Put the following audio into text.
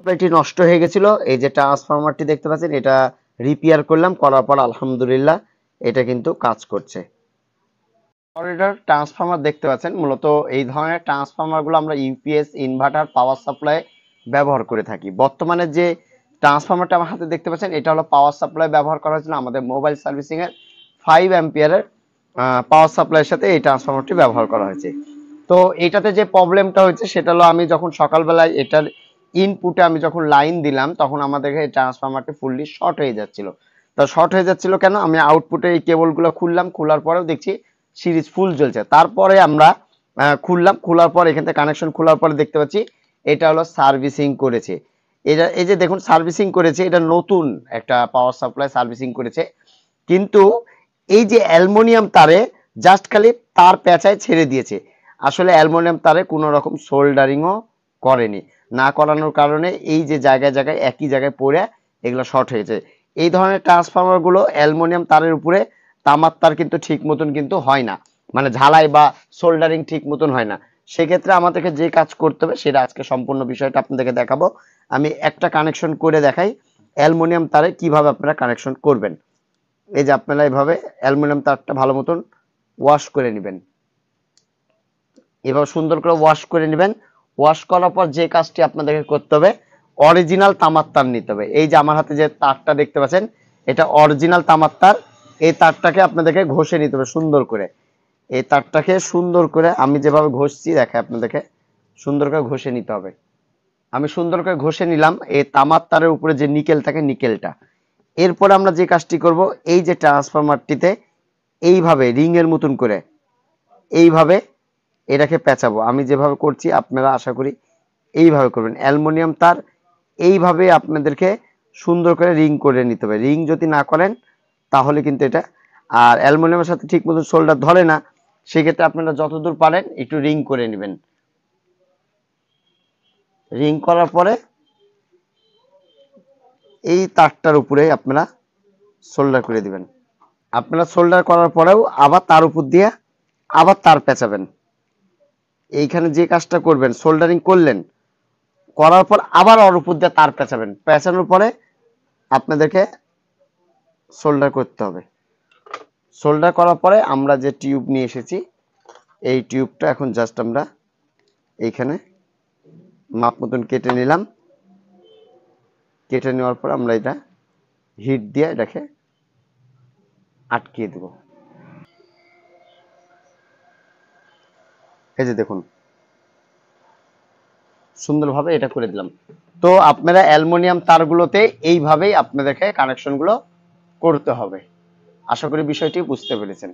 সাপ্লাইটি নষ্ট হয়ে গেছিল। এই যে ট্রান্সফরমারটি দেখতে পাচ্ছেন, এটা রিপেয়ার করলাম, করার পর আলহামদুলিল্লাহ এটা কিন্তু কাজ করছে। করিডর ট্রান্সফরমার দেখতে পাচ্ছেন, মূলত এই ধরনের ট্রান্সফরমারগুলো আমরা ইউপিএস, ইনভার্টার, পাওয়ার সাপ্লাই ব্যবহার করে থাকি। বর্তমানে যে ট্রান্সফরমারটা আমার হাতে দেখতে পাচ্ছেন, এটা হলো পাওয়ার সাপ্লাই ব্যবহার করা হয়েছিল আমাদের মোবাইল সার্ভিসিং এর 5 অ্যাম্পিয়ারের পাওয়ার সাপ্লাইয়ের সাথে এই ট্রান্সফরমারটি ব্যবহার করা হয়েছে। তো এটাতে যে প্রবলেমটা হয়েছে সেটা হলো, আমি যখন সকালবেলায় এটার ইনপুটে আমি যখন লাইন দিলাম, তখন আমাদেরকে এই ট্রান্সফরমারটি ফুললি শর্ট হয়ে যাচ্ছিল। তো শর্ট হয়ে যাচ্ছিল কেন, আমি আউটপুটে এই কেবলগুলো খুললাম, খোলার পরেও দেখছি সিরিজ ফুল জ্বলছে। তারপরে আমরা খুললাম, খোলার পর এখান থেকে কানেকশন খোলার পরে দেখতে পাচ্ছি এটা হলো সার্ভিসিং করেছে। এটা এই যে দেখুন সার্ভিসিং করেছে, এটা নতুন একটা পাওয়ার সাপ্লাই সার্ভিসিং করেছে। কিন্তু এই যে অ্যালুমিনিয়াম তারে জাস্ট খালি তার পেঁচায় ছেড়ে দিয়েছে, আসলে অ্যালুমিনিয়াম তারে কোনো রকম সোল্ডারিংও করেনি। না করানোর কারণে এই যে জায়গায় জায়গায় একই জায়গায় পড়ে এগুলো শর্ট হয়েছে। এই ধরনের ট্রান্সফরমার গুলো অ্যালুমিনিয়াম তারের উপরে তামার তার কিন্তু ঠিক মতন কিন্তু হয় না, মানে ঝালাই বা সোল্ডারিং ঠিক মতন হয় না। সেক্ষেত্রে আমাদেরকে যে কাজ করতে হবে সেটা আজকে সম্পূর্ণ বিষয়টা আপনাদেরকে দেখাবো। আমি একটা কানেকশন করে দেখাই অ্যালুমিনিয়াম তারে কিভাবে আপনারা কানেকশন করবেন। এই যে আপনারা এইভাবে অ্যালুমিনিয়াম তারটা ভালো মতন ওয়াশ করে নেবেন, এভাবে সুন্দর করে ওয়াশ করে নেবেন। ওয়াশ করার পর যে কাজটি আপনাদেরকে করতে হবে, অরিজিনাল তামার তার নিতে হবে। এই যে আমার হাতে যে তারটা দেখতে পাচ্ছেন, এটা অরিজিনাল তামার তার। এই তারটাকে আপনাদেরকে ঘষে নিতে হবে সুন্দর করে। এই তারটাকে সুন্দর করে আমি যেভাবে ঘষছি দেখে আপনাদেরকে সুন্দর করে ঘষে নিতে হবে। আমি সুন্দর করে ঘষে নিলাম এই তামার তারের উপরে যে নিকেল থাকে নিকেলটা। এরপর আমরা যে কাজটি করব, এই যে ট্রান্সফরমারটিতে এইভাবে রিং এর মতন করে এইভাবে এটাকে পেঁচাবো। আমি যেভাবে করছি আপনারা আশা করি এইভাবে করবেন। অ্যালুমিনিয়াম তার এইভাবে আপনাদেরকে সুন্দর করে রিং করে নিতে হবে। রিং যদি না করেন তাহলে কিন্তু এটা আর অ্যালুমিনিয়ামের সাথে ঠিক মতো শোল্ডার ধরে না। সেক্ষেত্রে আপনারা যতদূর পারেন একটু রিং করে নেবেন। রিং করার পরে এই তারটার উপরে আপনারা শোল্ডার করে দিবেন। আপনারা শোল্ডার করার পরেও আবার তার উপর দিয়ে আবার তার পেঁচাবেন। এইখানে যে কাজটা করবেন, সোল্ডারিং করলেন, করার পর আবার ওর উপর দিয়ে তার পেঁচাবেন। পেঁচানোর পরে আপনাদেরকে সোল্ডার করতে হবে। সোল্ডার করার পরে আমরা যে টিউব নিয়ে এসেছি, এই টিউবটা এখন জাস্ট আমরা এইখানে মাপ মতন কেটে নিলাম। কেটে নেওয়ার পর আমরা এটা হিট দিয়ে এটাকে আটকিয়ে দেব। এই যে দেখুন সুন্দরভাবে এটা করে দিলাম। তো আপনারা অ্যালুমিনিয়াম তারগুলোতে এইভাবেই আপনাদেরকে কানেকশনগুলো করতে হবে। আশা করি বিষয়টি বুঝতে পেরেছেন।